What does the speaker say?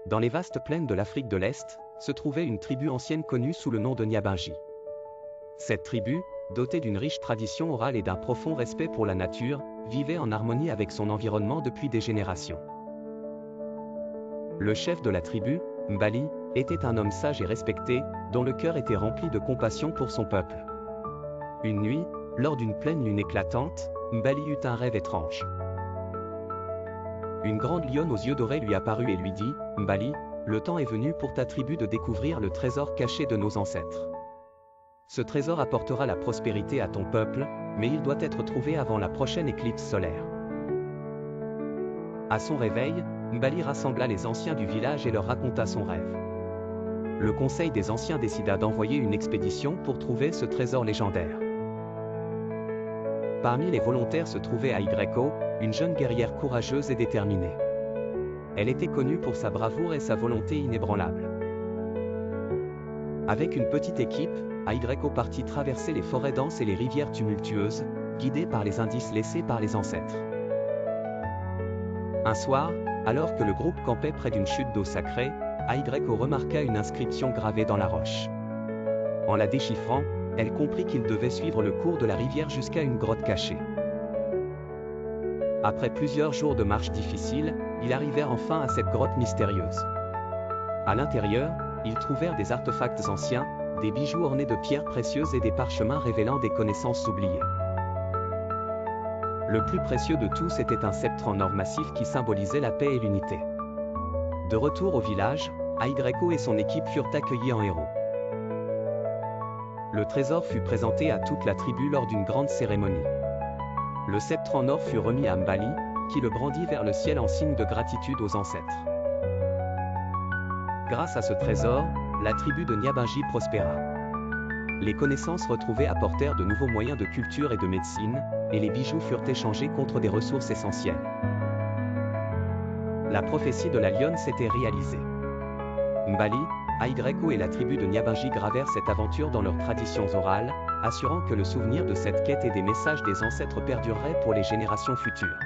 Dans les vastes plaines de l'Afrique de l'Est, se trouvait une tribu ancienne connue sous le nom de Nyabingi. Cette tribu, dotée d'une riche tradition orale et d'un profond respect pour la nature, vivait en harmonie avec son environnement depuis des générations. Le chef de la tribu, Mbali, était un homme sage et respecté, dont le cœur était rempli de compassion pour son peuple. Une nuit, lors d'une pleine lune éclatante, Mbali eut un rêve étrange. Une grande lionne aux yeux dorés lui apparut et lui dit « Mbali, le temps est venu pour ta tribu de découvrir le trésor caché de nos ancêtres. Ce trésor apportera la prospérité à ton peuple, mais il doit être trouvé avant la prochaine éclipse solaire. » À son réveil, Mbali rassembla les anciens du village et leur raconta son rêve. Le conseil des anciens décida d'envoyer une expédition pour trouver ce trésor légendaire. Parmi les volontaires se trouvait Aïdreko, une jeune guerrière courageuse et déterminée. Elle était connue pour sa bravoure et sa volonté inébranlable. Avec une petite équipe, Aïdreko partit traverser les forêts denses et les rivières tumultueuses, guidée par les indices laissés par les ancêtres. Un soir, alors que le groupe campait près d'une chute d'eau sacrée, Aïdreko remarqua une inscription gravée dans la roche. En la déchiffrant, elle comprit qu'il devait suivre le cours de la rivière jusqu'à une grotte cachée. Après plusieurs jours de marche difficile, ils arrivèrent enfin à cette grotte mystérieuse. À l'intérieur, ils trouvèrent des artefacts anciens, des bijoux ornés de pierres précieuses et des parchemins révélant des connaissances oubliées. Le plus précieux de tous était un sceptre en or massif qui symbolisait la paix et l'unité. De retour au village, Aïdreko et son équipe furent accueillis en héros. Le trésor fut présenté à toute la tribu lors d'une grande cérémonie. Le sceptre en or fut remis à Mbali, qui le brandit vers le ciel en signe de gratitude aux ancêtres. Grâce à ce trésor, la tribu de Nyabingi prospéra. Les connaissances retrouvées apportèrent de nouveaux moyens de culture et de médecine, et les bijoux furent échangés contre des ressources essentielles. La prophétie de la lionne s'était réalisée. Mbali, Aïdreko et la tribu de Nyabingi gravèrent cette aventure dans leurs traditions orales, assurant que le souvenir de cette quête et des messages des ancêtres perdurerait pour les générations futures.